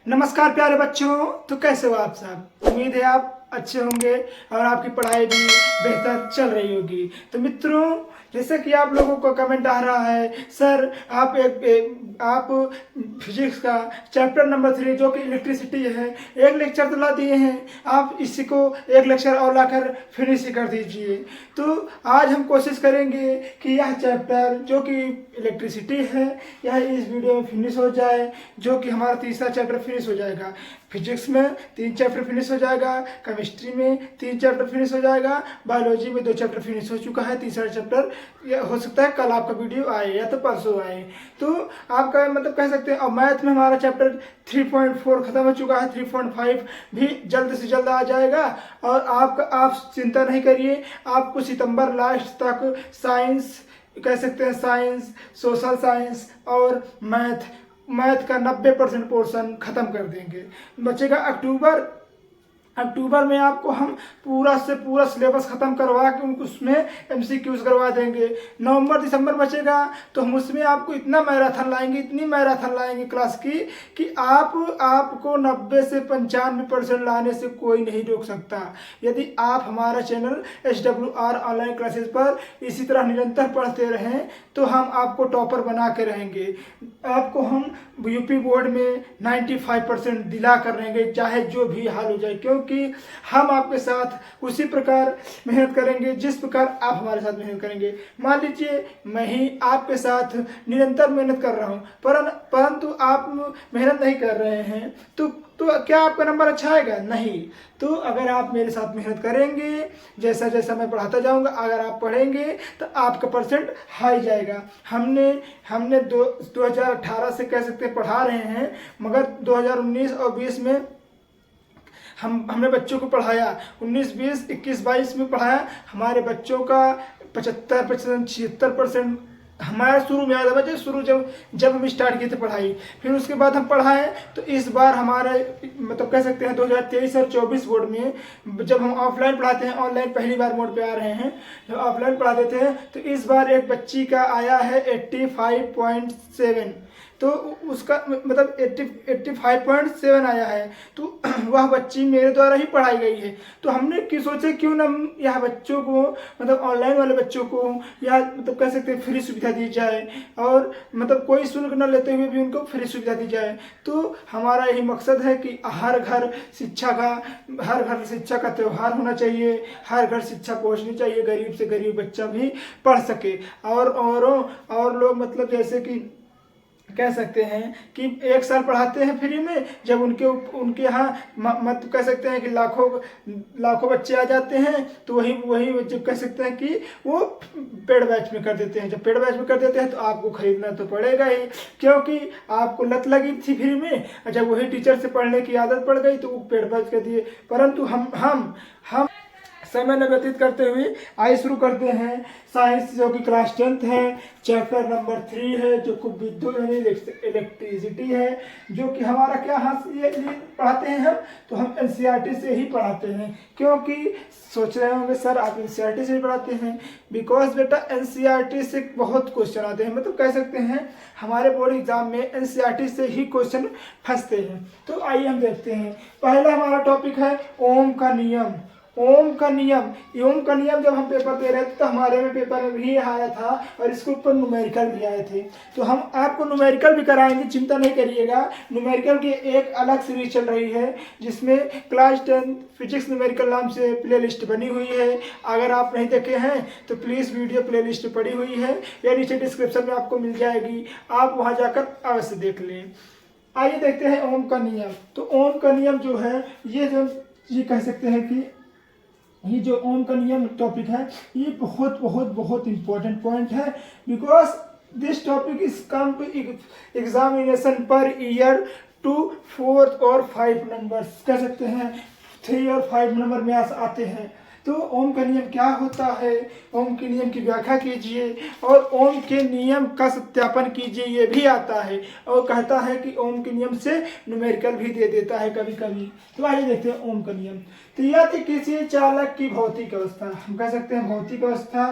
नमस्कार प्यारे बच्चों। तो कैसे हो आप सब? उम्मीद है आप अच्छे होंगे और आपकी पढ़ाई भी बेहतर चल रही होगी। तो मित्रों, जैसे कि आप लोगों को कमेंट आ रहा है, सर आप फिजिक्स का चैप्टर नंबर 3 जो कि इलेक्ट्रिसिटी है, एक लेक्चर तो ला दिए हैं, आप इसी को एक लेक्चर और लाकर फिनिश कर दीजिए। तो आज हम कोशिश करेंगे कि यह चैप्टर जो कि इलेक्ट्रिसिटी है यह इस वीडियो में फिनिश हो जाए, जो कि हमारा तीसरा चैप्टर फिनिश हो जाएगा। फिजिक्स में 3 चैप्टर फिनिश हो जाएगा, केमिस्ट्री में 3 चैप्टर फिनिश हो जाएगा, बायोलॉजी में 2 चैप्टर फिनिश हो चुका है, तीसरा चैप्टर हो सकता है कल आपका वीडियो आए या तो परसों आए। तो आपका मतलब कह सकते हैं। और मैथ में हमारा चैप्टर 3.4 खत्म हो चुका है, 3.5 भी जल्द से जल्द आ जाएगा। और आप चिंता नहीं करिए, आपको सितंबर लास्ट तक साइंस कह सकते हैं, साइंस, सोशल साइंस और मैथ का 90% पोर्शन खत्म कर देंगे। बचेगा अक्टूबर में आपको हम पूरा से पूरा सिलेबस खत्म करवा के उसमें MCQs करवा देंगे। नवंबर दिसंबर बचेगा तो हम उसमें आपको इतना मैराथन लाएंगे, इतनी मैराथन लाएंगे क्लास की कि आपको 90 से 95% लाने से कोई नहीं रोक सकता। यदि आप हमारा चैनल SWR ऑनलाइन क्लासेस पर इसी तरह निरंतर पढ़ते रहें तो हम आपको टॉपर बना के रहेंगे। आपको हम यूपी बोर्ड में 95% दिला कर रहेंगे, चाहे जो भी हाल हो जाए, क्योंकि हम आपके साथ उसी प्रकार मेहनत करेंगे जिस प्रकार आप हमारे साथ मेहनत करेंगे। मान लीजिए मैं ही आपके साथ निरंतर मेहनत कर रहा हूँ, परंतु आप मेहनत नहीं कर रहे हैं तो क्या आपका नंबर अच्छा आएगा? नहीं। तो अगर आप मेरे साथ मेहनत करेंगे, जैसा जैसा मैं पढ़ाता जाऊंगा, अगर आप पढ़ेंगे तो आपका परसेंट हाई जाएगा। हमने 2018 से कह सकते हैं पढ़ा रहे हैं, मगर 2019 और 20 में हमने बच्चों को पढ़ाया, 19, 20, 21, 22 में पढ़ाया। हमारे बच्चों का 75%, 76% हमारा शुरू में आया था। बच्चे शुरू जब हम स्टार्ट किए थे पढ़ाई, फिर उसके बाद हम पढ़ाएं तो इस बार हमारे मतलब कह सकते हैं 2023 और 24 बोर्ड में जब हम ऑफलाइन पढ़ाते हैं, ऑनलाइन पहली बार मोड पे आ रहे हैं, जब ऑफलाइन पढ़ाते थे तो इस बार एक बच्ची का आया है 85.7, तो उसका मतलब 85.7 आया है। तो वह बच्ची मेरे द्वारा ही पढ़ाई गई है। तो हमने सोचे क्यों ना यह बच्चों को मतलब ऑनलाइन वाले बच्चों को या मतलब कह सकते हैं फ्री सुविधा दी जाए, और मतलब कोई शुल्क न लेते हुए भी उनको फ्री सुविधा दी जाए। तो हमारा यही मकसद है कि हर घर शिक्षा का त्यौहार होना चाहिए, हर घर शिक्षा पहुँचनी चाहिए, गरीब से गरीब बच्चा भी पढ़ सके। और लोग मतलब जैसे कि कह सकते हैं कि 1 साल पढ़ाते हैं फ्री में, जब उनके यहाँ मत कह सकते हैं कि लाखों बच्चे आ जाते हैं तो वही जब कह सकते हैं कि वो पेड बैच में कर देते हैं। जब पेड बैच में कर देते हैं तो आपको खरीदना तो पड़ेगा ही, क्योंकि आपको लत लगी थी फ्री में, जब वही टीचर से पढ़ने की आदत पड़ गई तो वो पेड बैच कर दिए। परंतु हम समय न व्यतीत करते हुए आइए शुरू करते हैं साइंस, जो कि क्लास 10th है, चैप्टर नंबर 3 है, जो कि विद्युत यानी इलेक्ट्रिसिटी है, जो कि हमारा क्या ये पढ़ाते हैं हम NCERT से ही पढ़ाते हैं। क्योंकि सोच रहे होंगे सर आप NCERT से ही पढ़ाते हैं, बिकॉज बेटा NCERT से बहुत क्वेश्चन आते हैं, मतलब कह सकते हैं हमारे बोर्ड एग्जाम में NCERT से ही क्वेश्चन फंसते हैं। तो आइए हम देखते हैं। पहला हमारा टॉपिक है ओम का नियम। ओम का नियम जब हम पेपर दे रहे थे तो हमारे में पेपर में भी आया था और इसके ऊपर न्यूमेरिकल भी आए थे। तो हम आपको न्यूमेरिकल भी कराएंगे, चिंता नहीं करिएगा। न्यूमेरिकल की एक अलग सीरीज चल रही है जिसमें क्लास 10 फिजिक्स न्यूमेरिकल नाम से प्ले लिस्ट बनी हुई है। अगर आप नहीं देखे हैं तो प्लीज़ वीडियो प्ले लिस्ट पड़ी हुई है या नीचे डिस्क्रिप्शन में आपको मिल जाएगी, आप वहाँ जाकर अवश्य देख लें। आइए देखते हैं ओम का नियम। तो ओम का नियम जो है ये कह सकते हैं कि ये जो ओम का नियम टॉपिक है ये बहुत बहुत बहुत इंपॉर्टेंट पॉइंट है, because this topic is come to examination per year to 4th और 5 नंबर्स, कह सकते हैं 3 और 5 नंबर में आते हैं। तो ओम का नियम क्या होता है, ओम के नियम की व्याख्या कीजिए और ओम के नियम का सत्यापन कीजिए, ये भी आता है। और कहता है कि ओम के नियम से न्यूमेरिकल भी दे देता है कभी कभी। तो आइए देखते हैं ओम का नियम। तो यह थी किसी चालक की भौतिक अवस्था, हम कह सकते हैं भौतिक अवस्था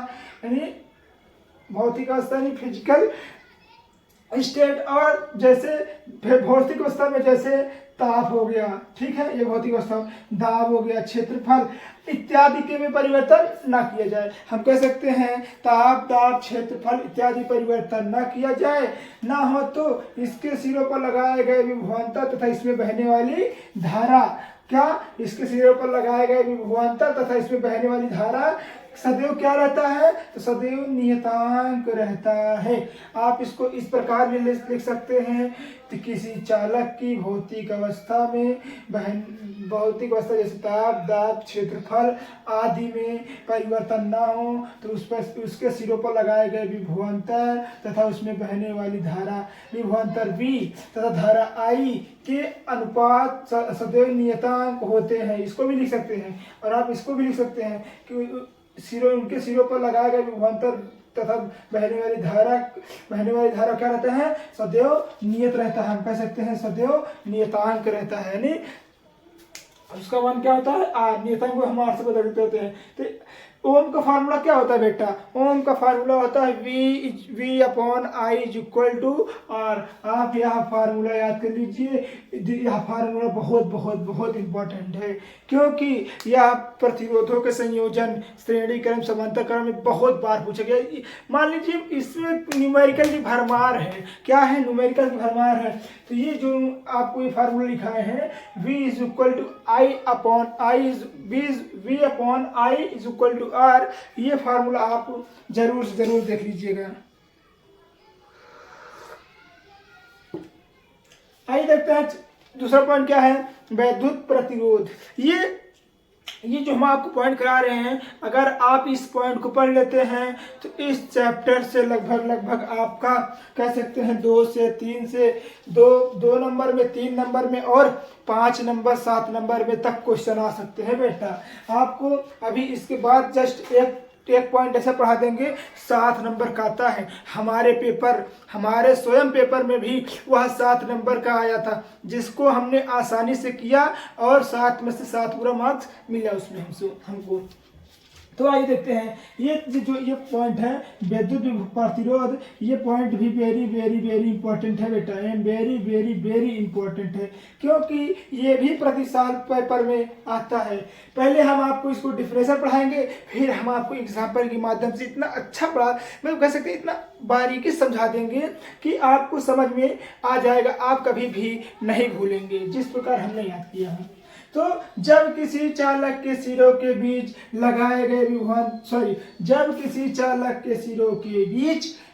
यानी फिजिकल स्टेट। और जैसे भौतिक अवस्था में जैसे ताप हो गया, ठीक है, ये भौतिक अवस्था, दाब हो गया, क्षेत्रफल इत्यादि के में परिवर्तन ना किया जाए। हम कह सकते हैं ताप, दाब, क्षेत्रफल इत्यादि परिवर्तन ना किया जाए, ना हो तो इसके सिरों पर लगाए गए विभवांतर तथा इसमें बहने वाली धारा, क्या इसके सिरों पर लगाए गए विभवांतर तथा इसमें बहने वाली धारा सदैव क्या रहता है, तो सदैव नियतांक रहता है। आप इसको इस प्रकार भी लिख सकते हैं कि किसी चालक की भौतिक अवस्था में भौतिक अवस्था जैसे ताप, दाब, क्षेत्रफल आदि में परिवर्तन ना हो तो उस पर उसके सिरों पर लगाए गए विभवांतर तथा उसमें बहने वाली धारा विभवांतर V तथा धारा I के अनुपात सदैव नियतांक होते हैं। इसको भी लिख सकते हैं। और आप इसको भी लिख सकते हैं कि उनके सिरों पर लगाए गए विभवांतर तथा बहने वाली धारा क्या रहता है, सदैव नियत रहता है। हम कह सकते हैं सदैव नियतांक रहता है, यानी उसका मान क्या होता है आर, नियतांक को हम आर से बदल देते होते हैं। तो ओम का फार्मूला क्या होता है बेटा, ओम का फार्मूला होता है V upon I is equal to R. आप यह फार्मूला याद कर लीजिए, यह फार्मूला बहुत बहुत बहुत इंपॉर्टेंट है, क्योंकि यह प्रतिरोधों के संयोजन, श्रेणी क्रम, समांतर क्रम में बहुत बार पूछा गया। मान लीजिए इसमें न्यूमेरिकल की भरमार है, क्या है, न्यूमेरिकल की भरमार है। तो ये जो आपको ये फार्मूला लिखाए हैं V is equal to I upon I, V upon I is equal to R, ये फार्मूला आप जरूर से जरूर देख लीजिएगा। आइए देखते हैं दूसरा पॉइंट क्या है, वैद्युत प्रतिरोध। ये जो हम आपको पॉइंट करा रहे हैं, अगर आप इस पॉइंट को पढ़ लेते हैं तो इस चैप्टर से लगभग आपका कह सकते हैं 2 से 3 से 2 नंबर में, 3 नंबर में और 5 नंबर 7 नंबर में तक क्वेश्चन आ सकते हैं बेटा। आपको अभी इसके बाद जस्ट एक पॉइंट ऐसा पढ़ा देंगे 7 नंबर का आता है। हमारे स्वयं पेपर में भी वह 7 नंबर का आया था, जिसको हमने आसानी से किया और 7 में से 7 पूरा मार्क्स मिला उसमें हमको। तो आइए देखते हैं ये पॉइंट है विद्युत प्रतिरोध। ये पॉइंट भी वेरी वेरी वेरी इंपॉर्टेंट है बेटा, वेरी वेरी वेरी इंपॉर्टेंट है, क्योंकि ये भी प्रति साल पेपर में आता है। पहले हम आपको इसको डिफरेंशियल पढ़ाएंगे, फिर हम आपको एग्जाम्पल के माध्यम से इतना अच्छा मतलब कह सकते हैं इतना बारीकी समझा देंगे कि आपको समझ में आ जाएगा, आप कभी भी नहीं भूलेंगे जिस प्रकार हमने याद किया है। तो जब किसी चालक के सिरों के बीच लगाए गए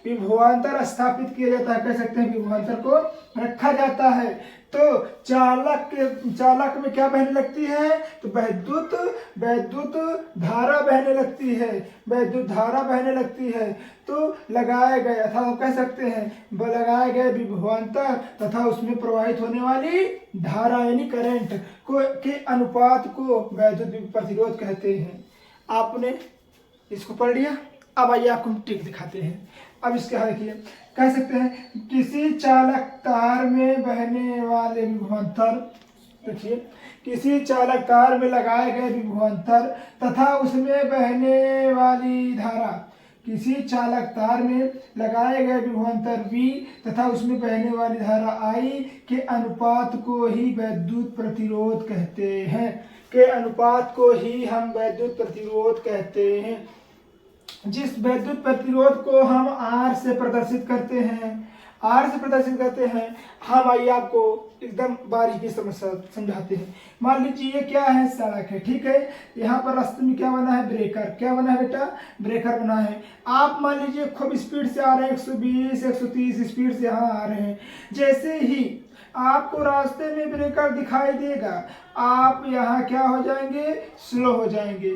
विभवांतर स्थापित किया जाता है, कह सकते हैं विभवांतर को रखा जाता है, तो चालक में क्या बहने लगती है, तो वैद्युत धारा बहने लगती है। तो लगाए गए अर्थात कह सकते हैं लगाए गए विभवांतर तथा उसमें प्रवाहित होने वाली धारा यानी करंट के अनुपात को वैद्युत प्रतिरोध कहते हैं। आपने इसको पढ़ लिया। अब आइए आपको हम ट्रिक दिखाते हैं। अब इसके हाल देखिए, कह सकते हैं किसी चालक तार में बहने वाले विभवांतर, देखिए किसी चालक तार में लगाए गए विभवांतर तथा उसमें बहने वाली धारा, किसी चालक तार में लगाए गए विभवांतर V तथा उसमें बहने वाली धारा I के अनुपात को ही वैद्युत प्रतिरोध कहते हैं। जिस वैद्युत प्रतिरोध को हम R से प्रदर्शित करते हैं, हम आइए आपको एकदम बारीकी समझाते हैं। मान लीजिए ये क्या है, सड़क है, ठीक है। यहाँ पर रास्ते में क्या बना है, ब्रेकर। क्या बना है बेटा, ब्रेकर बना है। आप मान लीजिए खूब स्पीड से आ रहे हैं, 120 130 स्पीड से यहाँ आ रहे हैं। जैसे ही आपको रास्ते में ब्रेकर दिखाई देगा, आप यहाँ क्या हो जाएंगे, स्लो हो जाएंगे।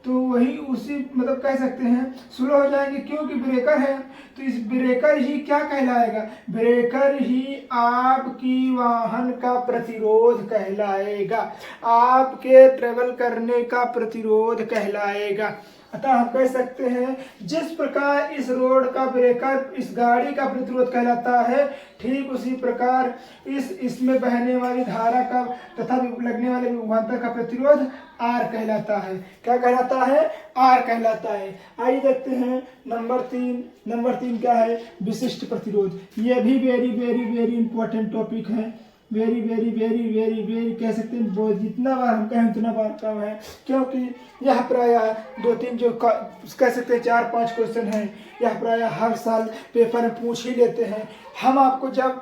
तो वही उसी मतलब कह सकते हैं स्लो हो जाएंगे, क्योंकि ब्रेकर है। तो इस ब्रेकर ही क्या कहलाएगा, ब्रेकर ही आपकी वाहन का प्रतिरोध कहलाएगा, आपके ट्रेवल करने का प्रतिरोध कहलाएगा। अतः हम कह सकते हैं जिस प्रकार इस रोड का ब्रेकर इस गाड़ी का प्रतिरोध कहलाता है, ठीक उसी प्रकार इसमें बहने वाली धारा का तथा लगने वाले विभवांतर का प्रतिरोध आर कहलाता है। क्या कहलाता है? आर कहलाता है। आइए देखते हैं नंबर 3 क्या है? विशिष्ट प्रतिरोध। यह भी very very very important topic है। Very very very very very कह सकते हैं, जितना बार हम कहें उतना बार कम है, क्योंकि यह प्रायः 2-3 जो कह सकते हैं 4-5 क्वेश्चन हैं, यह प्रायः हर साल पेपर में पूछ ही लेते हैं। हम आपको जब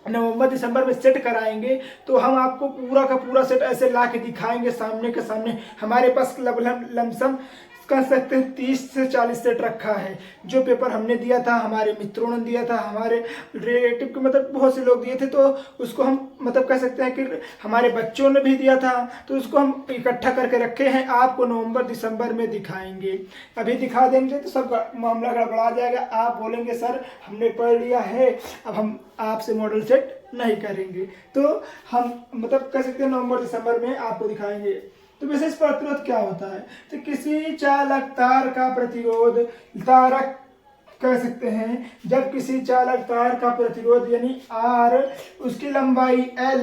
नवंबर दिसंबर में सेट कराएंगे तो हम आपको पूरा का पूरा सेट ऐसे ला के दिखाएंगे सामने के सामने। हमारे पास लमसम कह सकते हैं 30 से 40 सेट रखा है। जो पेपर हमने दिया था, हमारे मित्रों ने दिया था, हमारे रिलेटिव के मतलब बहुत से लोग दिए थे, तो उसको हम मतलब कह सकते हैं कि हमारे बच्चों ने भी दिया था, तो उसको हम इकट्ठा करके रखे हैं। आपको नवंबर दिसंबर में दिखाएंगे। अभी दिखा देंगे तो सब मामला गड़बड़ा जाएगा। आप बोलेंगे सर हमने पढ़ लिया है, अब हम आपसे मॉडल सेट नहीं करेंगे। तो हम मतलब कह सकते हैं नवंबर दिसंबर में आपको दिखाएंगे। तो विशेष प्रतिरोध क्या होता है? तो किसी चालक तार का प्रतिरोध तारक कह सकते हैं, जब किसी चालक तार का प्रतिरोध यानी R उसकी लंबाई L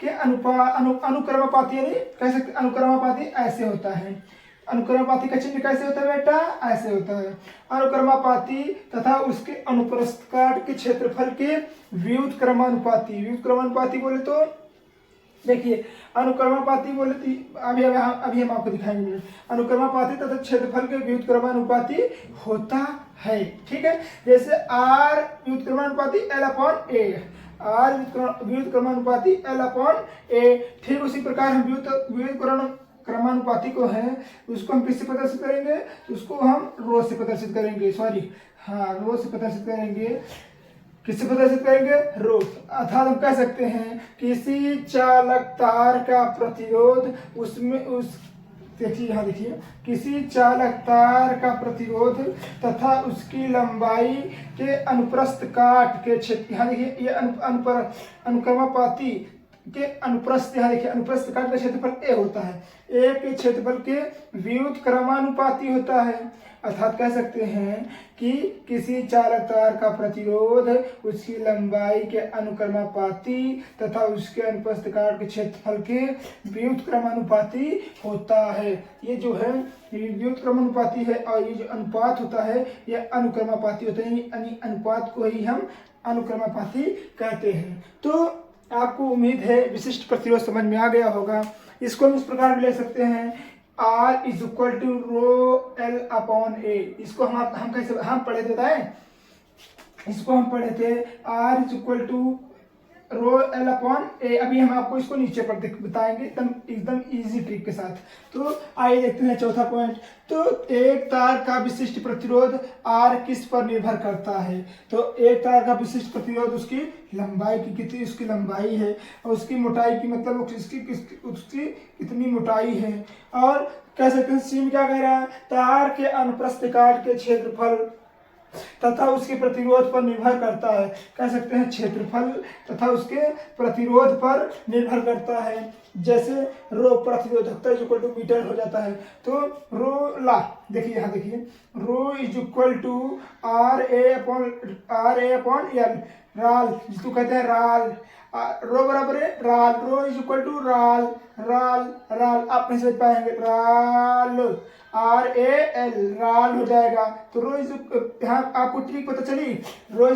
के अनुक्रमानुपाती यानी कह सकते अनुक्रमानुपाती ऐसे होता है। अनुक्रमानुपाती का चिन्ह कैसे होता है बेटा? ऐसे होता है। अनुक्रमानुपाती तथा उसके अनुप्रस्थ काट के क्षेत्रफल के व्युत्क्रमानुपाती बोले तो देखिए अनुक्रमानुपाती बोले अभी हम आपको दिखाएंगे। अनुक्रमानुपाती तथा क्षेत्रफल के व्युत्क्रमानुपाती होता है। ठीक है, जैसे R व्युत्क्रमानुपाती L/A, R व्युत्क्रमानुपाती L/A। ठीक उसी प्रकार हम व्युत्क्रमानुपाती को है उसको हम किससे प्रदर्शित करेंगे? उसको हम रो से प्रदर्शित करेंगे, रो से प्रदर्शित करेंगे। किससे प्रदर्शित करेंगे? रो। अर्थात हम कह सकते हैं किसी चालक तार का प्रतिरोध देखिए किसी चालक तार का प्रतिरोध तथा उसकी लंबाई के अनुप्रस्थ काट के क्षेत्र, यहाँ देखिए ये अनुक्रमानुपाती के अनुप्रस्थ, यहाँ देखिए अनुप्रस्थ काट का क्षेत्रफल A होता है, A के क्षेत्रफल के व्युत्क्रमानुपाती होता है। अर्थात कह सकते हैं कि किसी चालक तार का प्रतिरोध उसकी लंबाई के अनुक्रमानुपाती तथा उसके अनुप्रस्थ काट के क्षेत्रफल के व्युत्क्रमानुपाती होता है। ये जो है व्युत्क्रमानुपाती है और ये जो अनुपात होता है यह अनुक्रमानुपाती होता है, यानी अनुपात को ही हम अनुक्रमानुपाती कहते हैं। तो आपको उम्मीद है विशिष्ट प्रतिरोध समझ में आ गया होगा। इसको हम इस प्रकार भी ले सकते हैं R = ρL/A। इसको हम कैसे हम पढ़े थे बताएं? इसको हम पढ़े थे R = ρL/A। अभी हम आपको इसको नीचे पर बताएंगे एकदम इजी ट्रिक के साथ। तो आइए देखते हैं चौथा पॉइंट। तो एक तार का विशिष्ट प्रतिरोध R किस पर निर्भर करता है? तो एक तार का विशिष्ट प्रतिरोध उसकी लंबाई की कितनी उसकी लंबाई है और उसकी मोटाई की मतलब उसकी कितनी मोटाई है। और कह सकते हैं सीम क्या कह रहा है? तार के अनुप्रस्थ काट के क्षेत्रफल तथा उसके प्रतिरोध पर निर्भर करता है। कह सकते हैं क्षेत्रफल तथा उसके प्रतिरोध पर निर्भर करता है। जैसे रो प्रतिरोधकता = मीटर हो जाता है, तो रो ला देखिए यहाँ देखिए रो = RA/L राल, जिसको कहते हैं राल। रो बराबर है राल, रो = राल आप नहीं समझ पाएंगे, राल RAL राल हो जाएगा। तो रो यहाँ आपको ट्रिक पता चली। रो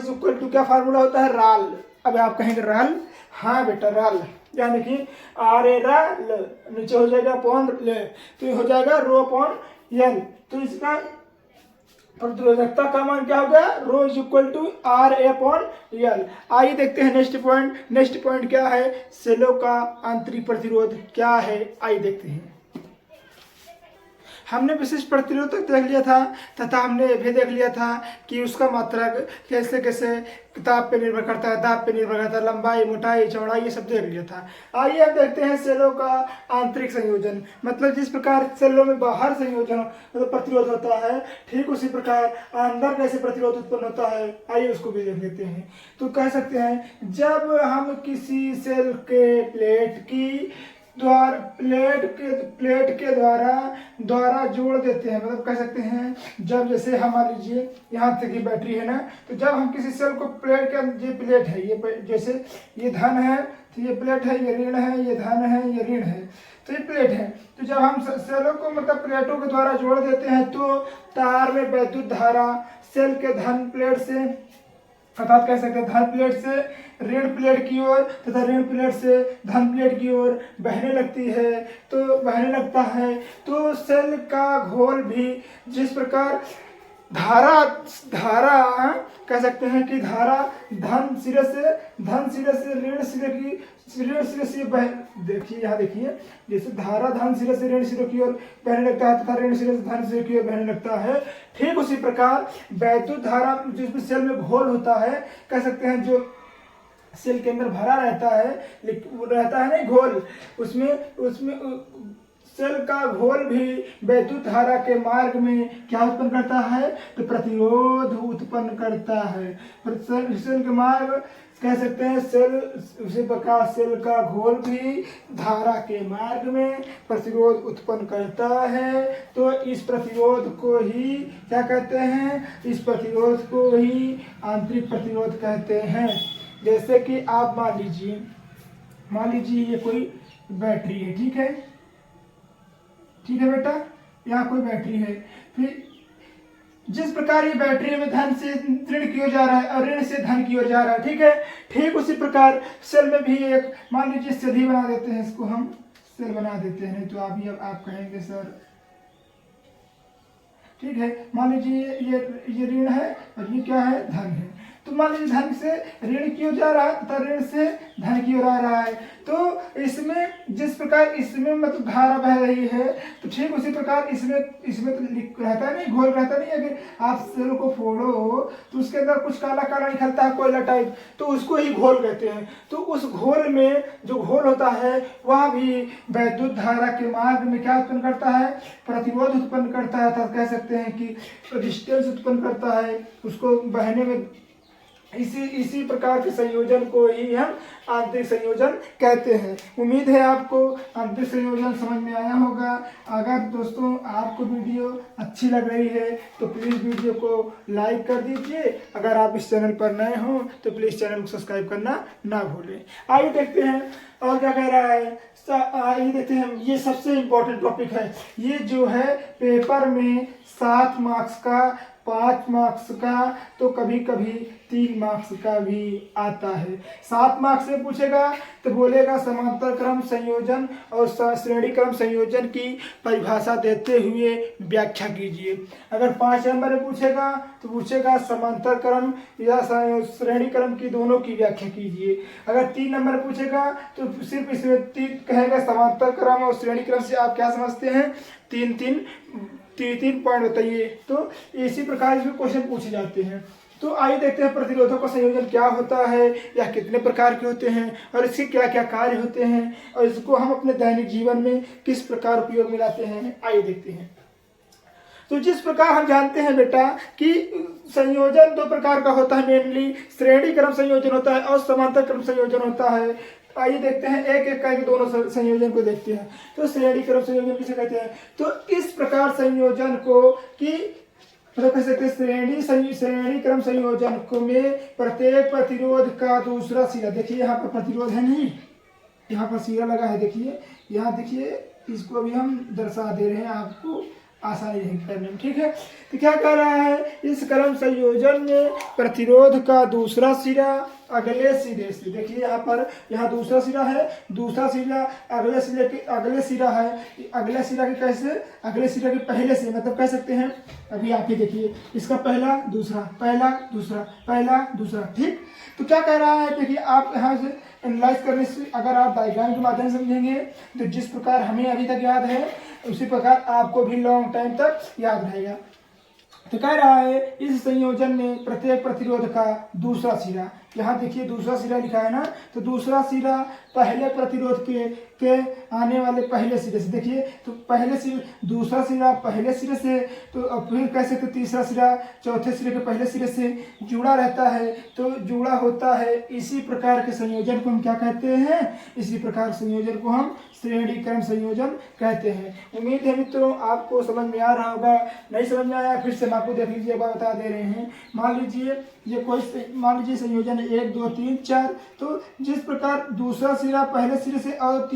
क्या फार्मूला होता है? राल। अब आप कहेंगे राल, हाँ बेटा राल, यानी कि RAL नीचे हो जाएगा अपॉन ले, तो ये हो जाएगा ρ/L। तो इसका प्रतिरोधकता का मान क्या हो गया? रो = RA/L। आइए देखते हैं नेक्स्ट पॉइंट क्या है? सेलो का आंतरिक प्रतिरोध क्या है? आइए देखते हैं। हमने विशिष्ट प्रतिरोध तक देख लिया था तथा हमने ये भी देख लिया था कि उसका मात्रक कैसे ताप पे निर्भर करता है, दाब पे निर्भर करता है, लंबाई, मोटाई, चौड़ाई, ये सब देख लिया था। आइए अब देखते हैं सेलों का आंतरिक संयोजन। मतलब जिस प्रकार सेलों में बाहर संयोजन मतलब प्रतिरोध होता है, ठीक उसी प्रकार अंदर कैसे प्रतिरोध उत्पन्न होता है, आइए उसको भी देख लेते हैं। तो कह सकते हैं जब हम किसी सेल के प्लेट की द्वारा प्लेट के द्वारा जोड़ देते हैं। मतलब कह सकते हैं जब जैसे हम मान लीजिए यहाँ तक की बैटरी है ना, तो जब हम किसी सेल को प्लेट के, ये प्लेट है, ये जैसे ये धन है तो ये प्लेट है, ये ऋण है, ये धन है, ये ऋण है, तो ये प्लेट है। तो जब हम सेलों को मतलब प्लेटों के द्वारा जोड़ देते हैं तो तार में वैद्युत धारा सेल के धन प्लेट से, अर्थात कह सकते हैं धन प्लेट से ऋण प्लेट की ओर तथा ऋण प्लेट से धन प्लेट की ओर बहने लगती है, तो बहने लगता है। तो सेल का घोल भी जिस प्रकार धारा कह सकते हैं कि धारा धन सिरे से ऋण सिरे से देखिए यहाँ देखिए, जैसे धारा धन सिरे से ऋण सिरे की ओर बहने लगता है तथा ऋण सिरे से धन सिरे की ओर बहने लगता है। ठीक उसी प्रकार वैद्युत धारा जिसमें सेल में घोल होता है, कह सकते हैं जो सेल के अंदर भरा रहता है ना घोल, उसमें सेल का घोल भी वैद्युत धारा के मार्ग में क्या उत्पन्न करता है, तो प्रतिरोध उत्पन्न करता है। सेल के मार्ग कह सकते हैं सेल, उसी प्रकार सेल का घोल भी धारा के मार्ग में प्रतिरोध उत्पन्न करता है। तो इस प्रतिरोध को ही क्या कहते हैं, इस प्रतिरोध को ही आंतरिक प्रतिरोध कहते हैं। जैसे कि आप मान लीजिए ये कोई बैटरी है, ठीक है बेटा, यहाँ कोई बैटरी है। फिर जिस प्रकार ये बैटरी में धन से ऋण की ओर जा रहा है और ऋण से धन की ओर जा रहा है, ठीक है, ठीक उसी प्रकार सेल में भी एक मान लीजिए सेल ही बना देते हैं, इसको हम सेल बना देते हैं। नहीं तो आप कहेंगे सर, ठीक है, मान लीजिए ये ऋण है और ये क्या है, धन है। तो मान लीजिए धन से ऋण की ओर जा रहा है तथा ऋण से धन की ओर आ रहा है। तो इसमें जिस प्रकार इसमें मतलब धारा बह रही है, तो ठीक उसी प्रकार इसमें तो रहता नहीं, घोल रहता नहीं। अगर आप सेल को फोड़ो तो उसके अंदर कुछ काला काला निकलता है, कोयला टाइप, तो उसको ही घोल कहते हैं। तो उस घोल में जो घोल होता है वह भी वैद्युत धारा के मार्ग में क्या उत्पन्न करता है, प्रतिरोध उत्पन्न करता है, अर्थात कह सकते हैं कि रेजिस्टेंस उत्पन्न करता है, उसको बहने में। इसी प्रकार के संयोजन को ही हम आंतरिक संयोजन कहते हैं। उम्मीद है आपको आंतरिक संयोजन समझ में आया होगा। अगर दोस्तों आपको वीडियो अच्छी लग रही है तो प्लीज़ वीडियो को लाइक कर दीजिए। अगर आप इस चैनल पर नए हो तो प्लीज़ चैनल को सब्सक्राइब करना ना भूलें। आइए देखते हैं और क्या कह रहा है। आइए देखते हैं, ये सबसे इम्पोर्टेंट टॉपिक है। ये जो है पेपर में 7 मार्क्स का, 5 मार्क्स का, तो कभी कभी 3 मार्क्स का भी आता है। 7 मार्क्स से पूछेगा तो बोलेगा समांतर क्रम संयोजन और श्रेणी क्रम संयोजन की परिभाषा देते हुए व्याख्या कीजिए। अगर 5 नंबर में पूछेगा तो पूछेगा समांतर क्रम या श्रेणी क्रम की दोनों की व्याख्या कीजिए। अगर 3 नंबर पूछेगा तो सिर्फ इसमें कहेगा समांतर क्रम और श्रेणी क्रम से आप क्या समझते हैं, तीन पॉइंट बताइए। तो इसी प्रकार इसमें क्वेश्चन पूछे जाते हैं। तो आइए देखते हैं प्रतिरोधों का संयोजन क्या होता है या कितने प्रकार के होते हैं और इसके क्या क्या कार्य होते हैं और इसको हम अपने दैनिक जीवन में किस प्रकार उपयोग में लाते हैं। आइए देखते हैं। तो जिस प्रकार हम जानते हैं बेटा कि संयोजन 2 प्रकार का होता है, मेनली श्रेणी क्रम संयोजन होता है और समांतर क्रम संयोजन होता है। आइए देखते हैं एक एक करके दोनों संयोजन को देखते हैं। तो श्रेणी क्रम संयोजन किसे कहते हैं, तो इस प्रकार संयोजन को कि मतलब कह सकते हैं श्रेणी क्रम संयोजन को में प्रत्येक प्रतिरोध का दूसरा सिरा, देखिए यहाँ पर प्रतिरोध है नहीं, यहाँ पर सिरा लगा है, देखिए यहाँ देखिए, इसको भी हम दर्शा दे रहे हैं आपको आसानी रहेगी करने में, ठीक है। तो क्या कह रहा है, इस क्रम संयोजन में प्रतिरोध का दूसरा सिरा अगले सिरे से, देखिए यहाँ पर, यहाँ दूसरा सिरा है, दूसरा सिरा अगले सिरा है, अगले सिरा के कैसे, अगले सिरा के पहले से, मतलब कह सकते हैं अभी आप ही देखिए, इसका पहला दूसरा, पहला दूसरा, पहला दूसरा, ठीक। तो क्या कह रहा है, देखिए आप यहाँ से एनालाइज करने से अगर आप डायग्राम के माध्यम से समझेंगे तो जिस प्रकार हमें अभी तक याद है उसी प्रकार आपको भी लॉन्ग टाइम तक याद रहेगा। तो कह रहा है इस संयोजन में प्रत्येक प्रतिरोध का दूसरा सिरा, यहाँ देखिए दूसरा सिरा लिखा है ना, तो दूसरा सिरा पहले प्रतिरोध के आने वाले पहले सिरे से, देखिए तो पहले सिरे, दूसरा सिरा पहले सिरे से, तो अब फिर कह सकते तीसरा सिरा चौथे सिरे के पहले सिरे से जुड़ा रहता है, तो जुड़ा होता है। इसी प्रकार के संयोजन को हम क्या कहते हैं, इसी प्रकार संयोजन को हम श्रेणी क्रम संयोजन कहते हैं। उम्मीद है मित्रों आपको समझ में आ रहा होगा। नहीं समझ में आया फिर से हम आपको देख लीजिए, बता दे रहे हैं। मान लीजिए ये कोई, मान लीजिए संयोजन 1 2 3 4, तो जिस प्रकार दूसरा सिरा पहले सिरे से और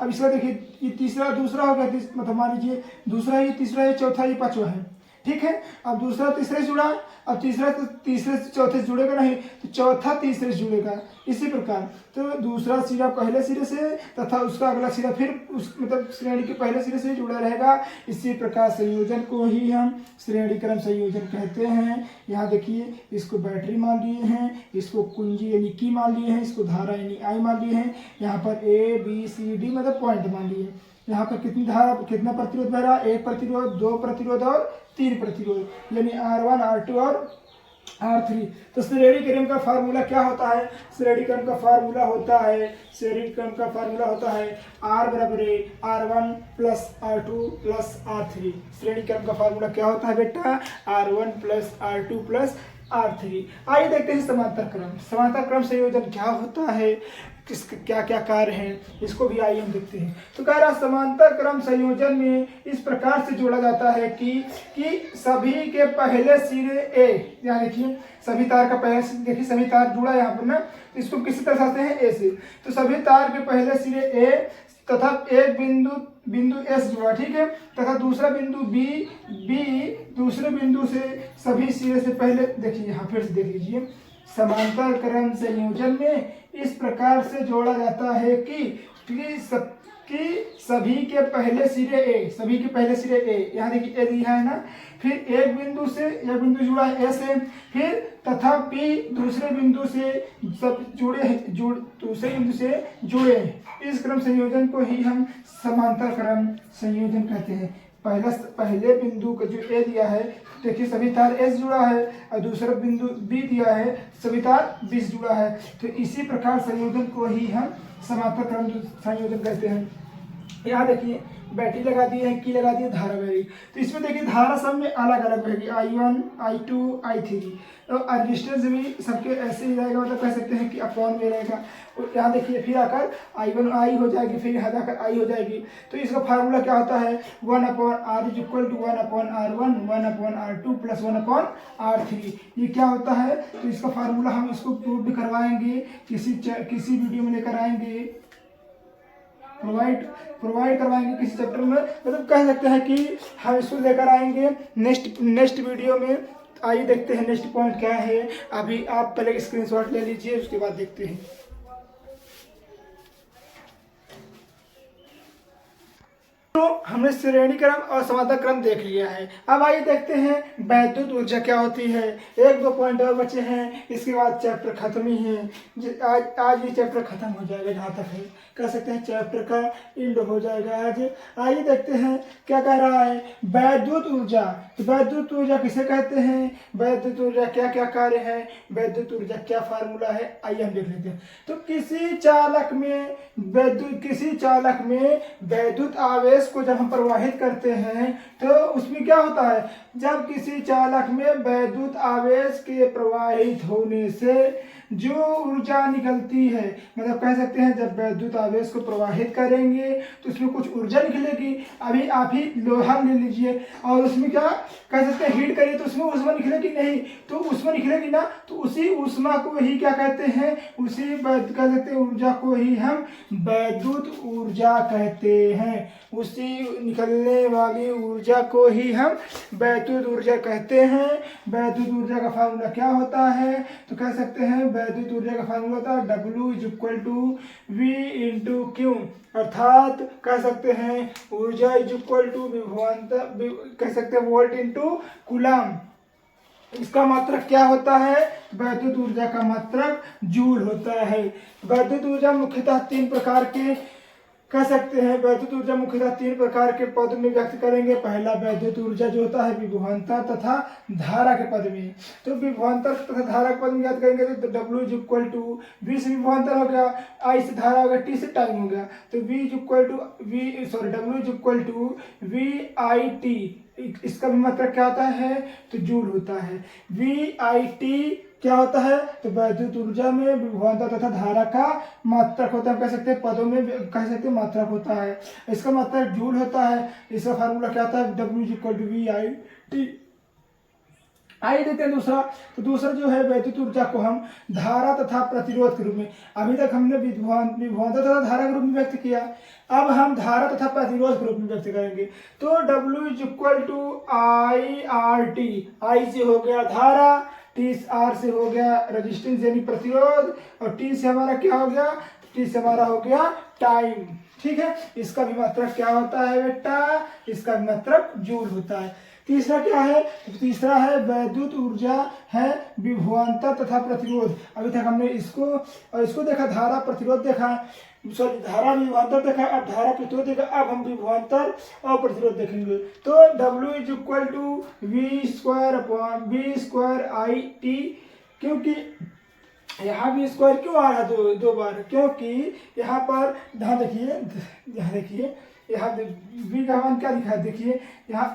अब इसका देखिए ये तीसरा दूसरा हो गया, मतलब मान लीजिए दूसरा ये तीसरा ये चौथा ये पांचवा है, ठीक है। अब दूसरा तीसरे से जुड़ा, अब तीसरा तो तीसरे से चौथे से जुड़ेगा नहीं, तो चौथा तीसरे से जुड़ेगा। इसी प्रकार तो दूसरा सिरा पहले सिरे से तथा उसका अगला सिरा फिर उस मतलब श्रेणी के पहले सिरे से जुड़ा रहेगा। इसी प्रकार संयोजन को ही हम श्रेणी क्रम संयोजन कहते हैं। यहाँ देखिए इसको बैटरी मान लिए हैं, इसको कुंजी यानी की मान लिए हैं, इसको धारा यानी आई मान लिए हैं। यहाँ पर ABCD मतलब पॉइंट मान लिए। यहाँ पर कितनी धारा कितना प्रतिरोध बह रहा है, 1 प्रतिरोध 2 प्रतिरोध और 3 प्रतिरोध, यानी R1 R2 और R3। तो श्रेणी क्रम का फार्मूला क्या होता है, श्रेणी क्रम का फार्मूला होता है, श्रेणी क्रम का फार्मूला होता है R बराबर R1 plus R2 plus R3। श्रेणी क्रम का फार्मूला क्या होता है बेटा, R1 plus R2 plus R3। आइए देखते हैं समांतर क्रम। समांतर क्रम संयोजन क्या होता है, किस क्या क्या कार्य हैं, इसको भी आइए हम देखते हैं। तो कह रहा समांतर क्रम संयोजन में इस प्रकार से जोड़ा जाता है कि सभी के पहले सिरे ए, यहाँ देखिए सभी तार का पहले, देखिए सभी तार जुड़ा यहाँ पर ना, इसको किसी तरह से हैं ए से, तो सभी तार के पहले सिरे ए तथा एक बिंदु एस जुड़ा, ठीक है, तथा दूसरा बिंदु बी दूसरे बिंदु से सभी सिरे से पहले, देखिए यहाँ फिर से देख लीजिए, समांतर क्रम संयोजन में इस प्रकार से जोड़ा जाता है कि सभी के पहले सिरे ए, सभी के पहले सिरे ए, यहाँ देखिए ए लिखा है ना, फिर एक बिंदु से यह बिंदु जुड़ा है ए से, फिर तथा पी दूसरे बिंदु से सब दूसरे बिंदु से जुड़े। इस क्रम संयोजन को ही हम समांतर क्रम संयोजन कहते हैं। पहले बिंदु का जो ए दिया है, देखिए सभी तार एस जुड़ा है, और दूसरा बिंदु बी दिया है, सभी तार बी जुड़ा है। तो इसी प्रकार संयोजन को ही हम समांतर क्रम संयोजन कहते हैं। यहाँ देखिए बैटरी लगा दी है, की लगा दी है, धारा बहेगी। तो इसमें देखिए धारा सब में अलग अलग बहेगी, I1 I2 I3। तो रजिस्टेंस भी सबके ऐसे ही रहेगा, मतलब कह सकते हैं कि अपॉन में रहेगा। और यहाँ देखिए फिर आकर I1 I हो जाएगी, फिर यहाँ जाकर I हो जाएगी। तो इसका फार्मूला क्या होता है, 1/R is equal to 1/R1 1/R2 plus 1/R3। ये क्या होता है, तो इसका फार्मूला हम इसको प्रूव भी करवाएंगे, किसी वीडियो में लेकर आएंगे, प्रोवाइड करवाएंगे किसी चैप्टर में, मतलब कह सकते हैं कि हम इसको लेकर आएंगे नेक्स्ट वीडियो में। आइए देखते हैं नेक्स्ट पॉइंट क्या है। अभी आप पहले स्क्रीनशॉट ले लीजिए, उसके बाद देखते हैं। तो हमने श्रेणी क्रम और समांतर क्रम देख लिया है। अब आइए देखते हैं वैद्युत ऊर्जा क्या होती है। 1-2 पॉइंट और बचे हैं, इसके बाद चैप्टर खत्म ही है। आज ये चैप्टर खत्म हो जाएगा, जहाँ तक है कह सकते हैं चैप्टर का एंड हो जाएगा आज। आइए देखते हैं क्या कह रहा है, वैद्युत ऊर्जा। तो वैद्युत ऊर्जा किसे कहते हैं, वैद्युत ऊर्जा क्या क्या कार्य है, वैद्युत ऊर्जा क्या फार्मूला है, आइए हम देख लेते हैं। तो किसी चालक में वैद्युत आवेश को जब हम प्रवाहित करते हैं तो उसमें क्या होता है, जब किसी चालक में वैद्युत आवेश के प्रवाहित होने से जो ऊर्जा निकलती है, मतलब कह सकते हैं जब वैद्युत आवेश को प्रवाहित करेंगे तो उसमें कुछ ऊर्जा निकलेगी। अभी आप ही लोहा ले लीजिए और उसमें क्या कह सकते हैं हीट करिए तो उसमें ऊष्मा निकलेगी नहीं, तो ऊष्मा निकलेगी ना, तो उसी ऊष्मा को ही क्या कहते हैं, उसी कह सकते हैं ऊर्जा को ही हम वैद्युत ऊर्जा कहते हैं। उसी निकलने वाली ऊर्जा को ही हम वैद्युत ऊर्जा कहते हैं। वैद्युत ऊर्जा का फार्मूला क्या होता है, तो कह सकते हैं वैद्युत ऊर्जा का फार्मूला होता है W is equal to V into Q, अर्थात कह सकते हैं ऊर्जा इज इक्वल टू कह सकते हैं वोल्ट इंटू कूलम। इसका मात्रक क्या होता है, वैद्युत ऊर्जा का मात्रक जूल होता है। वैद्युत ऊर्जा मुख्यतः 3 प्रकार के कह सकते हैं वैद्युत ऊर्जा मुख्यतः 3 प्रकार के पद में व्यक्त करेंगे। पहला वैद्युत ऊर्जा जो होता है विभवांतर तथा धारा के पद में। तो विभवांतर तथा धारा के पद में याद करेंगे तो W is equal to V से विभवांतर हो गया, I से धारा हो गया, T से टाइम हो गया। तो W is equal to VIT। इसका भी मतलब क्या होता है तो जूल होता है। VIT क्या होता है तो वैद्युत ऊर्जा में विभवांतर तथा धारा का मात्रक होता है, कह सकते हैं पदों में कह सकते हैं मात्रक होता है। इसका मात्रक जूल होता है। इसका फार्मूला क्या होता है W is equal to VIT। आइए देखते हैं दूसरा। तो दूसरा जो है वैद्युत ऊर्जा को हम धारा तथा प्रतिरोध के रूप में, अभी तक हमने विभवांतर तथा धारा के रूप में व्यक्त किया, अब हम धारा तथा प्रतिरोध के रूप में व्यक्त करेंगे। तो W is equal to IRT। I से हो गया धारा, T R से हो गया रेजिस्टेंस यानी प्रतिरोध, और T से हमारा क्या हो गया, T से हमारा हो गया टाइम। ठीक है, इसका भी मात्रक क्या होता है बेटा, इसका भी मात्रक जूल होता है। तीसरा क्या है, तीसरा है वैद्युत ऊर्जा है विभवांतर तथा प्रतिरोध। अभी तक हमने इसको देखा, धारा प्रतिरोध देखा, सॉरी धारा विभवांतर देखा, अब धारा प्रतिरोध देखा, अब हम विभवांतर और प्रतिरोध देखेंगे। तो W is equal to V²/V²IT। क्योंकि यहाँ भी स्क्वायर क्यों आ रहा है दो बार, क्योंकि यहाँ पर ध्यान देखिए यहाँ V का मान क्या लिखा है, देखिए यहाँ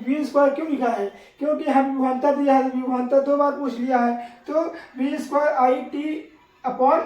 V² क्यों लिखा है, क्योंकि यहाँ विभवांतर दिया है, विभवांतर 2 बार पूछ लिया है। तो V²IT/R,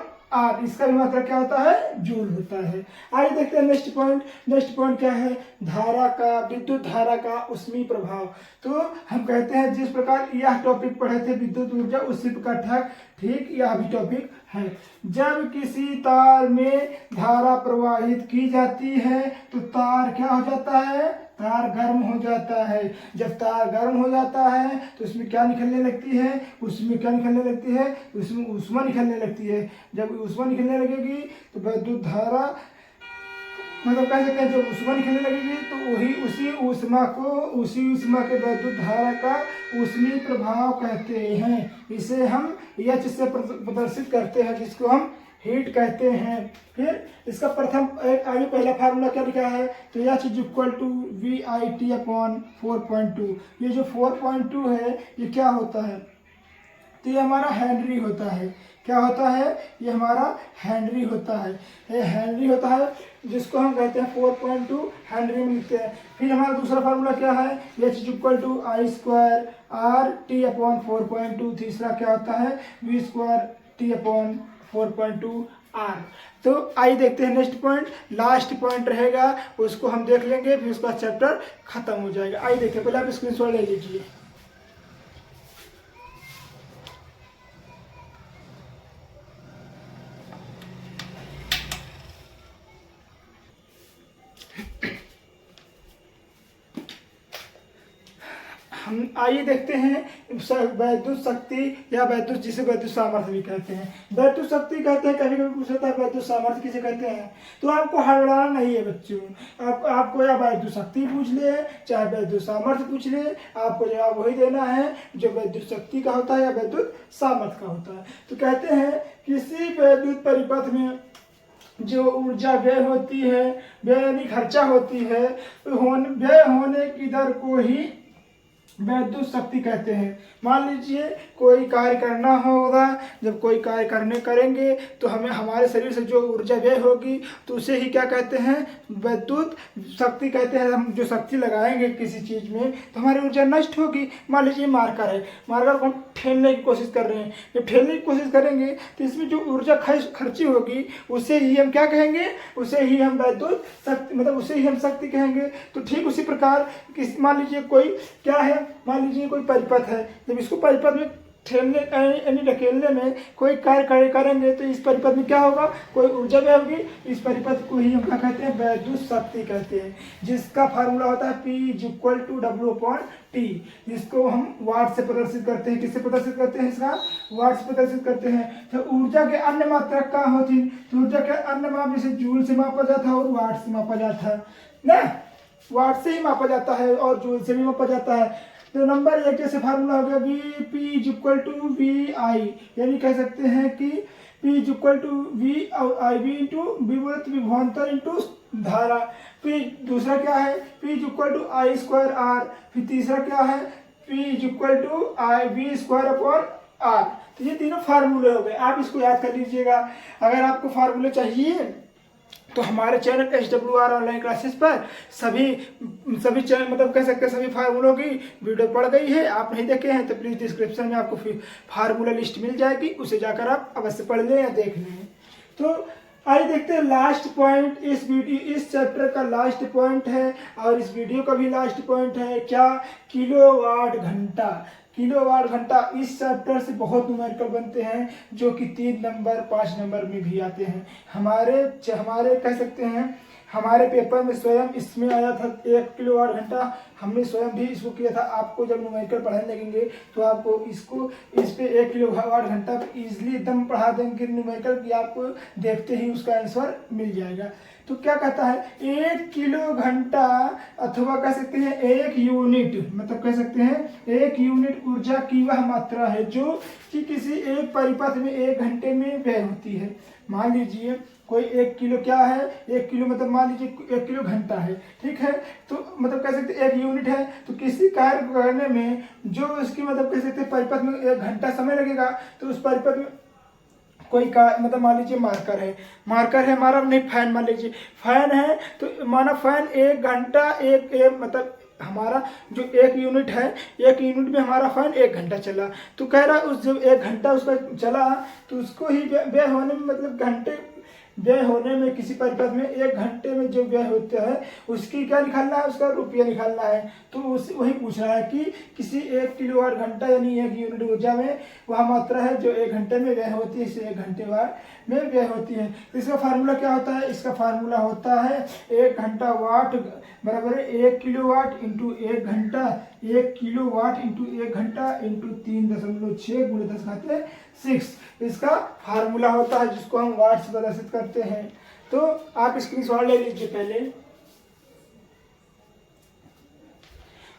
इसका भी मात्रक क्या होता है जूल होता है। आइए देखते हैं नेक्स्ट पॉइंट। नेक्स्ट पॉइंट क्या है, धारा का, विद्युत धारा का ऊष्मीय प्रभाव। तो हम कहते हैं जिस प्रकार यह टॉपिक पढ़े थे विद्युत ऊर्जा, उसी प्रकार ठीक यह भी टॉपिक है। जब किसी तार में धारा प्रवाहित की जाती है तो तार क्या हो जाता है, तार गर्म हो जाता है। जब तार गर्म हो जाता है तो उसमें क्या निकलने लगती है, उसमें क्या निकलने लगती है, उसमें ऊष्मा निकलने लगती है। जब ऊष्मा निकलने लगेगी तो विद्युत धारा, मतलब कह सकते हैं जब ऊष्मा निकलने लगेगी तो उसी ऊष्मा के विद्युत धारा का ऊष्मीय प्रभाव कहते हैं। इसे हम H से प्रदर्शित करते हैं, जिसको हम हीट कहते हैं। फिर इसका प्रथम आगे पहला फार्मूला क्या लिखा है तो H is equal to VIT/4.2। ये जो 4.2 है ये क्या होता है, तो ये हमारा हेनरी होता है। क्या होता है, ये हमारा हेनरी होता है। ये हेनरी होता है जिसको हम कहते हैं 4.2 हेनरी में लिखते हैं। फिर हमारा दूसरा फार्मूला क्या है, H is equal to I²RT/4.2। तीसरा क्या होता है V²T/4.2R। तो आइए देखते हैं नेक्स्ट पॉइंट, लास्ट पॉइंट रहेगा उसको हम देख लेंगे, फिर उसका चैप्टर खत्म हो जाएगा। आइए देखिए, पहले आप स्क्रीनशॉट ले लीजिए। हम आइए देखते हैं वैद्युत शक्ति या वैद्युत, जिसे वैद्युत सामर्थ्य भी कहते हैं। वैद्युत शक्ति कहते हैं, कभी कभी पूछता है वैद्युत सामर्थ्य किसे कहते हैं। तो आपको हड़बड़ाना नहीं है बच्चों, आपको या वैद्युत शक्ति पूछ ले चाहे वैद्युत सामर्थ्य पूछ ले, आपको जवाब वही देना है जो वैद्युत शक्ति का होता है या वैद्युत सामर्थ्य का होता है। तो कहते हैं किसी वैद्युत परिपथ में जो ऊर्जा व्यय होती है, व्यय यानी खर्चा होती है, व्यय होने की दर को ही वैद्युत शक्ति कहते हैं। मान लीजिए कोई कार्य करना होगा, जब कोई कार्य करेंगे तो हमें हमारे शरीर से जो ऊर्जा व्यय होगी तो उसे ही क्या कहते हैं, वैद्युत शक्ति कहते हैं। हम जो शक्ति लगाएंगे किसी चीज़ में तो हमारी ऊर्जा नष्ट होगी। मान लीजिए मार्कर है, मार्कर को हम ठेलने की कोशिश कर रहे हैं, जब ठेलने की कोशिश करेंगे तो इसमें जो ऊर्जा खर्ची होगी उसे ही हम क्या कहेंगे, उसे ही हम वैद्युत शक्ति, मतलब उसे ही हम शक्ति कहेंगे। तो ठीक उसी प्रकार मान लीजिए कोई क्या है, मान लीजिए कोई परिपथ है, जब इसको परिपथ में ठेलने यानी ढकेलने में कोई कार्य करेंगे तो इस परिपथ में क्या होगा, कोई ऊर्जा व्यय होगी। इस परिपथ को ही हम क्या कहते हैं, वैद्युत शक्ति कहते हैं, जिसका फार्मूला होता है P is equal to W/T, जिसको हम वाट से प्रदर्शित करते हैं। किससे प्रदर्शित करते हैं, इसका वाट से प्रदर्शित करते हैं। तो ऊर्जा के अन्य मात्रक क्या होती, तो ऊर्जा के अन्य माप जैसे जूल से मापा जाता है और वाट से मापा जाता है ना, वाट से ही मापा जाता है और जूल से भी मापा जाता है। तो नंबर 1 जैसे फार्मूला हो गया VP is equal to VI, यानी कह सकते हैं कि P is equal to V और IV इंटू V बोले तो विभवांतर इंटू धारा। फिर दूसरा क्या है, P is equal to I square R। फिर तीसरा क्या है, P is equal to IV square upon R। तो ये तीनों फार्मूले हो गए, आप इसको याद कर लीजिएगा। अगर आपको फार्मूले चाहिए तो हमारे चैनल SWR ऑनलाइन क्लासेस पर सभी चैनल मतलब कह सकते हैं सभी फार्मूलों की वीडियो पड़ गई है। आप नहीं देखे हैं तो प्लीज़ डिस्क्रिप्शन में आपको फार्मूला लिस्ट मिल जाएगी, उसे जाकर आप अवश्य पढ़ लें या देख लें। तो आइए देखते हैं लास्ट पॉइंट, इस चैप्टर का लास्ट पॉइंट है और इस वीडियो का भी लास्ट पॉइंट है। क्या, किलोवाट घंटा। किलोवाट घंटा इस चैप्टर से बहुत न्यूमेरिकल बनते हैं जो कि 3 नंबर 5 नंबर में भी आते हैं। हमारे कह सकते हैं हमारे पेपर में स्वयं इसमें आया था 1 किलोवाट घंटा। हमने स्वयं भी इसको किया था। आपको जब न्यूमेरिकल पढ़ाने लगेंगे तो आपको इस पे 1 किलोवाट घंटा इजीली एकदम पढ़ा देंगे न्यूमेरिकल कि आपको देखते ही उसका आंसर मिल जाएगा। तो क्या कहता है, 1 किलो घंटा अथवा कह सकते हैं 1 यूनिट, मतलब कह सकते हैं 1 यूनिट ऊर्जा की वह मात्रा है जो कि किसी एक परिपथ में 1 घंटे में व्यय होती है। मान लीजिए कोई 1 किलो क्या है, 1 किलो मतलब मान लीजिए 1 किलो घंटा है, ठीक है। तो मतलब कह सकते हैं 1 यूनिट है, तो किसी कार्य को करने में जो उसकी मतलब कह सकते हैं परिपथ में 1 घंटा समय लगेगा, तो उस परिपथ में कोई का मतलब मान लीजिए मार्कर है हमारा, नहीं फैन मान लीजिए फैन है, तो माना फैन 1 घंटा मतलब हमारा जो 1 यूनिट है, 1 यूनिट में हमारा फैन 1 घंटा चला। तो कह रहा उस जब 1 घंटा उसका चला तो उसको ही व्यय होने में मतलब घंटे व्यय होने में किसी परिपथ में 1 घंटे में जो व्यय होता है उसकी क्या निकालना है, उसका रुपया निकालना है। तो वही पूछ रहा है कि किसी 1 किलोवाट घंटा यानी 1 यूनिट ऊर्जा में वह मात्रा है जो 1 घंटे में व्यय होती है, इसे 1 घंटे में व्यय होती है। इसका फार्मूला क्या होता है, इसका फार्मूला होता है 1 घंटा वाट बराबर है 1 किलोवाट इंटू 1 घंटा, 1 किलोवाट इंटू 1 घंटा इंटू 3.6 गुणे 10⁻6 इसका फार्मूला होता है, जिसको हम वाट से प्रदर्शित करते हैं। तो आप स्क्रीनशॉट ले लीजिए पहले।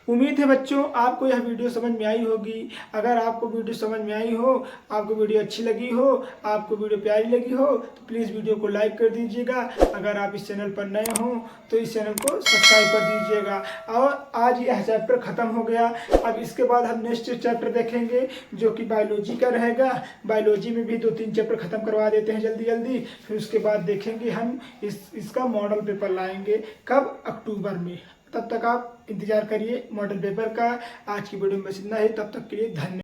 उम्मीद है बच्चों आपको यह वीडियो समझ में आई होगी। अगर आपको वीडियो समझ में आई हो, आपको वीडियो अच्छी लगी हो, आपको वीडियो प्यारी लगी हो तो प्लीज़ वीडियो को लाइक कर दीजिएगा। अगर आप इस चैनल पर नए हों तो इस चैनल को सब्सक्राइब कर दीजिएगा। और आज यह चैप्टर ख़त्म हो गया। अब इसके बाद हम नेक्स्ट चैप्टर देखेंगे जो कि बायोलॉजी का रहेगा। बायोलॉजी में भी 2-3 चैप्टर ख़त्म करवा देते हैं जल्दी। फिर उसके बाद देखेंगे हम इसका मॉडल पेपर लाएंगे कब, अक्टूबर में। तब तक आप इंतजार करिए मॉडल पेपर का। आज की वीडियो में बस इतना ही, तब तक के लिए धन्यवाद।